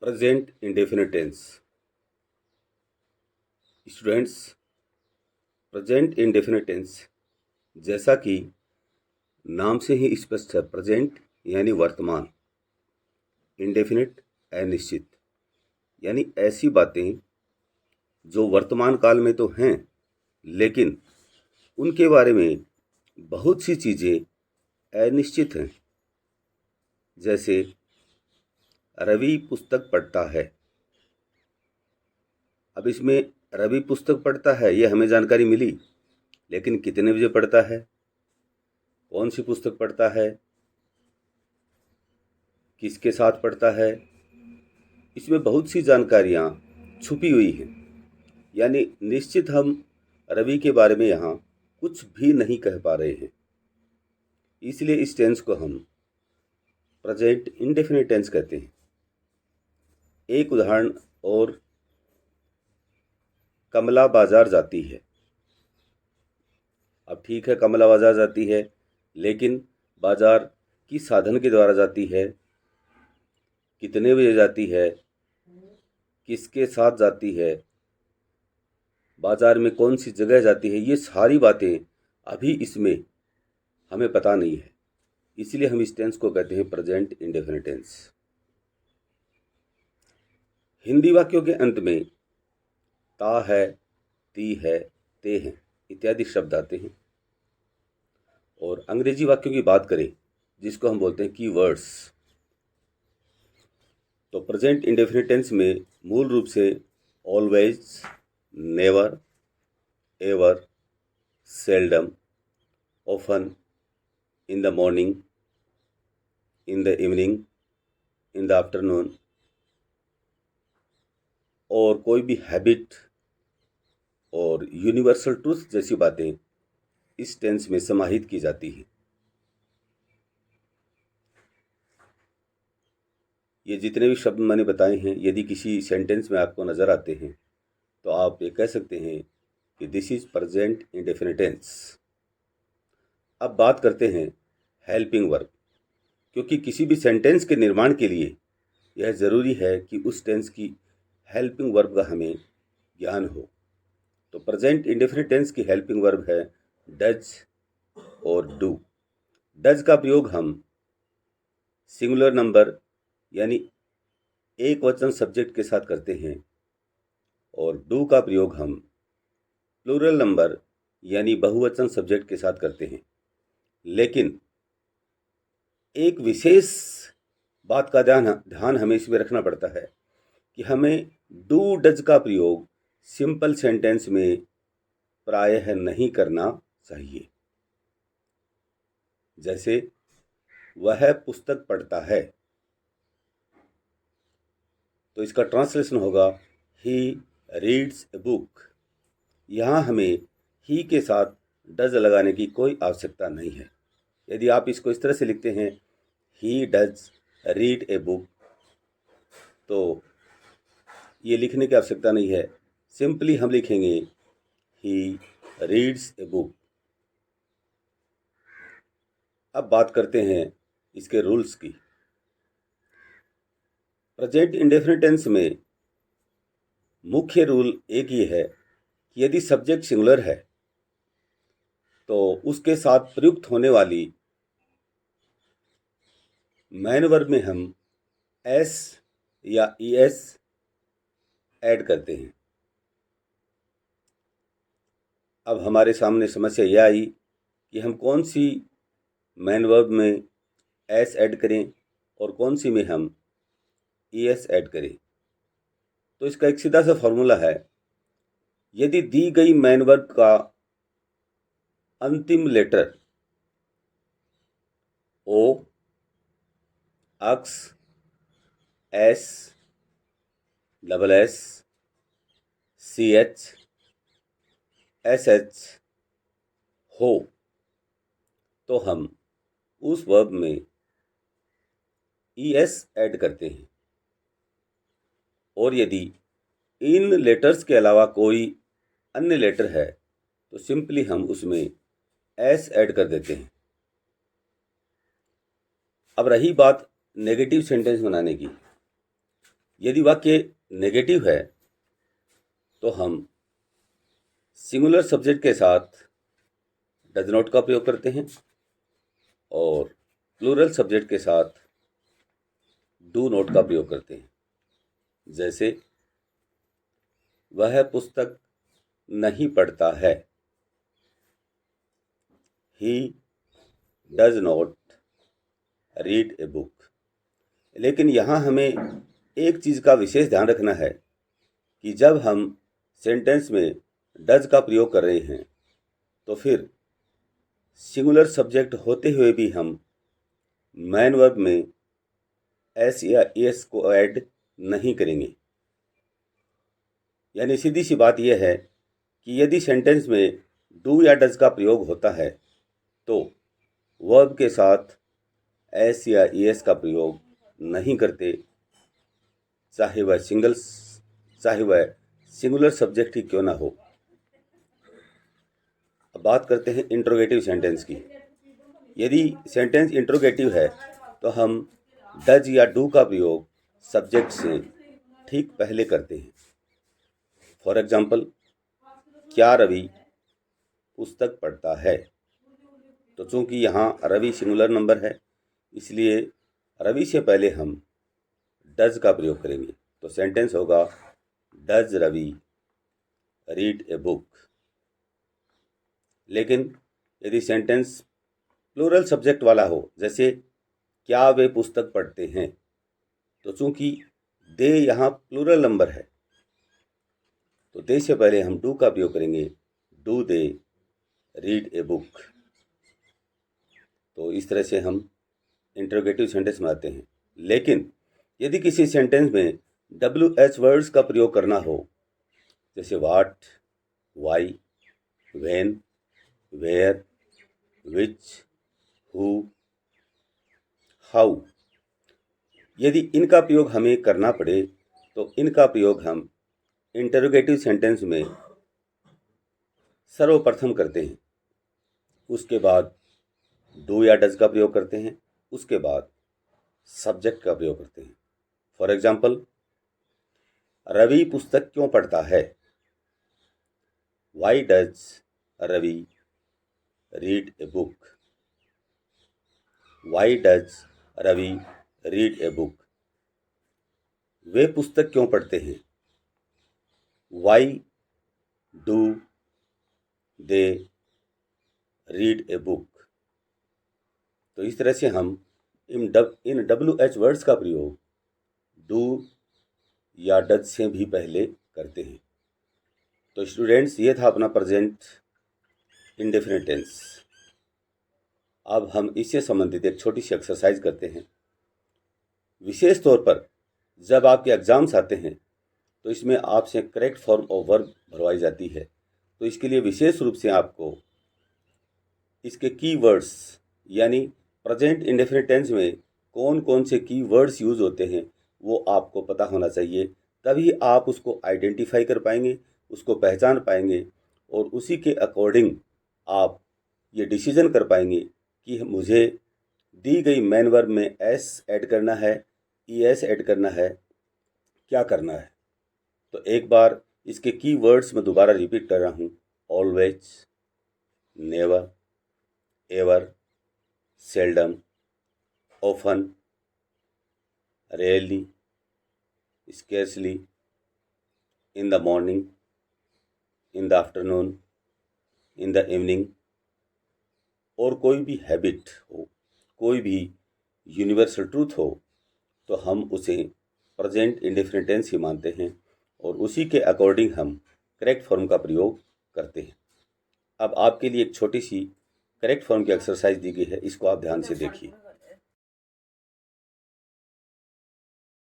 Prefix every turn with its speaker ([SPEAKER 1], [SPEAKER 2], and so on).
[SPEAKER 1] Present indefinite tense. Students, present indefinite tense जैसा कि नाम से ही स्पष्ट है, प्रेजेंट यानी वर्तमान, इंडेफिनिट अनिश्चित, यानी ऐसी बातें जो वर्तमान काल में तो हैं लेकिन उनके बारे में बहुत सी चीज़ें अनिश्चित हैं। जैसे रवि पुस्तक पढ़ता है। अब इसमें रवि पुस्तक पढ़ता है ये हमें जानकारी मिली, लेकिन कितने बजे पढ़ता है, कौन सी पुस्तक पढ़ता है, किसके साथ पढ़ता है, इसमें बहुत सी जानकारियाँ छुपी हुई हैं। यानी निश्चित हम रवि के बारे में यहाँ कुछ भी नहीं कह पा रहे हैं। इसलिए इस टेंस को हम प्रेजेंट इंडेफिनिट टेंस कहते हैं। एक उदाहरण और, कमला बाजार जाती है। अब ठीक है, कमला बाजार जाती है, लेकिन बाजार किस साधन के द्वारा जाती है, कितने बजे जाती है, किसके साथ जाती है, बाजार में कौन सी जगह जाती है, ये सारी बातें अभी इसमें हमें पता नहीं है। इसलिए हम इस टेंस को कहते हैं प्रेजेंट इंडेफिनिट टेंस। हिंदी वाक्यों के अंत में ता है, ती है, ते हैं इत्यादि शब्द आते हैं। और अंग्रेजी वाक्यों की बात करें जिसको हम बोलते हैं कीवर्ड्स, तो प्रेजेंट इंडेफिनिट टेंस में मूल रूप से always, never, ever, seldom, often, in the morning, in the evening, in the afternoon और कोई भी हैबिट और यूनिवर्सल ट्रूथ जैसी बातें इस टेंस में समाहित की जाती हैं। ये जितने भी शब्द मैंने बताए हैं, यदि किसी सेंटेंस में आपको नज़र आते हैं तो आप ये कह सकते हैं कि this is present indefinite tense. अब बात करते हैं हेल्पिंग वर्ब, क्योंकि किसी भी सेंटेंस के निर्माण के लिए यह ज़रूरी है कि उस टेंस की हेल्पिंग वर्ब का हमें ज्ञान हो। तो प्रेजेंट इंडेफिनिट टेंस की हेल्पिंग वर्ब है डज और डू। डज का प्रयोग हम सिंगुलर नंबर यानी एक वचन सब्जेक्ट के साथ करते हैं और डू का प्रयोग हम प्लूरल नंबर यानी बहुवचन सब्जेक्ट के साथ करते हैं। लेकिन एक विशेष बात का ध्यान हमें इसमें रखना पड़ता है कि हमें डू डज का प्रयोग सिंपल सेंटेंस में प्रायः नहीं करना चाहिए। जैसे वह पुस्तक पढ़ता है, तो इसका ट्रांसलेशन होगा ही रीड्स ए बुक। यहाँ हमें ही के साथ डज लगाने की कोई आवश्यकता नहीं है। यदि आप इसको इस तरह से लिखते हैं he does read a book, तो ये लिखने की आवश्यकता नहीं है। सिंपली हम लिखेंगे ही रीड्स ए बुक। अब बात करते हैं इसके रूल्स की। प्रेजेंट इंडेफिनिट टेंस में मुख्य रूल एक ही है कि यदि सब्जेक्ट सिंगुलर है तो उसके साथ प्रयुक्त होने वाली मैन वर्ब में हम एस या ईएस ऐड करते हैं। अब हमारे सामने समस्या यह आई कि हम कौन सी मैन वर्ब में एस ऐड करें और कौन सी में हम ईएस ऐड करें। तो इसका एक सीधा सा फॉर्मूला है, यदि दी गई मैन वर्ब का अंतिम letter O, X, S, double S, C H, S H हो, तो हम उस वर्ब में ई एस ऐड करते हैं। और यदि इन लेटर्स के अलावा कोई अन्य लेटर है तो सिंपली हम उसमें एस ऐड कर देते हैं। अब रही बात नेगेटिव सेंटेंस बनाने की। यदि वाक्य नेगेटिव है तो हम सिंगुलर सब्जेक्ट के साथ डज नॉट का प्रयोग करते हैं और प्लूरल सब्जेक्ट के साथ डू नॉट का प्रयोग करते हैं। जैसे वह पुस्तक नहीं पढ़ता है, he does not read a book. लेकिन यहाँ हमें एक चीज़ का विशेष ध्यान रखना है कि जब हम सेंटेंस में डज का प्रयोग कर रहे हैं तो फिर सिंगुलर सब्जेक्ट होते हुए भी हम मैन वर्ब में एस या एस को ऐड नहीं करेंगे। यानी सीधी सी बात यह है कि यदि सेंटेंस में डू या डज का प्रयोग होता है तो वर्ब के साथ एस या एस का प्रयोग नहीं करते, चाहे वह सिंगुलर सब्जेक्ट ही क्यों ना हो। अब बात करते हैं इंट्रोगेटिव सेंटेंस की। यदि सेंटेंस इंट्रोगेटिव है तो हम डज या डू का प्रयोग सब्जेक्ट से ठीक पहले करते हैं। फॉर एग्जाम्पल, क्या रवि पुस्तक पढ़ता है? तो चूंकि यहाँ रवि सिंगुलर नंबर है इसलिए रवि से पहले हम डज का प्रयोग करेंगे। तो सेंटेंस होगा does Ravi read a book. लेकिन यदि सेंटेंस प्लूरल सब्जेक्ट वाला हो, जैसे क्या वे पुस्तक पढ़ते हैं, तो चूंकि दे यहाँ प्लूरल नंबर है तो दे से पहले हम डू का प्रयोग करेंगे, do they read a book. तो इस तरह से हम इंटरोगेटिव सेंटेंस में आते हैं। लेकिन यदि किसी सेंटेंस में WH वर्ड्स का प्रयोग करना हो, जैसे what, why, when, where, which, who, how, यदि इनका प्रयोग हमें करना पड़े तो इनका प्रयोग हम इंटरोगेटिव सेंटेंस में सर्वप्रथम करते हैं। उसके बाद डू या डज का प्रयोग करते हैं, उसके बाद सब्जेक्ट का प्रयोग करते हैं। फॉर एग्जाम्पल, रवि पुस्तक क्यों पढ़ता है? Why does Ravi read a book? Why does Ravi read a book? वे पुस्तक क्यों पढ़ते हैं? Why do they read a book? तो इस तरह से हम इन WH वर्ड्स का प्रयोग डू या डज से भी पहले करते हैं। तो स्टूडेंट्स, ये था अपना प्रेजेंट इंडेफिनिट टेंस। अब हम इससे संबंधित एक छोटी सी एक्सरसाइज करते हैं। विशेष तौर पर जब आपके एग्जाम्स आते हैं तो इसमें आपसे करेक्ट फॉर्म ऑफ वर्ब भरवाई जाती है। तो इसके लिए विशेष रूप से आपको इसके की वर्ड्स यानी प्रेजेंट इंडेफिनिट टेंस में कौन कौन से की वर्ड्स यूज़ होते हैं वो आपको पता होना चाहिए। तभी आप उसको आइडेंटिफाई कर पाएंगे, उसको पहचान पाएंगे और उसी के अकॉर्डिंग आप ये डिसीजन कर पाएंगे कि मुझे दी गई मैन वर्ब में एस ऐड करना है, ES ऐड करना है, क्या करना है। तो एक बार इसके की वर्ड्स में दोबारा रिपीट कर रहा हूँ। Always, never, ever, seldom, often, rarely, scarcely, in the morning, in the afternoon, in the evening. और कोई भी हैबिट हो, कोई भी यूनिवर्सल ट्रूथ हो तो हम उसे प्रेजेंट इंडेफिनिट टेंस ही मानते हैं और उसी के अकॉर्डिंग हम करेक्ट फॉर्म का प्रयोग करते हैं। अब आपके लिए एक छोटी सी करेक्ट फॉर्म की एक्सरसाइज दी गई है, इसको आप ध्यान से देखिए।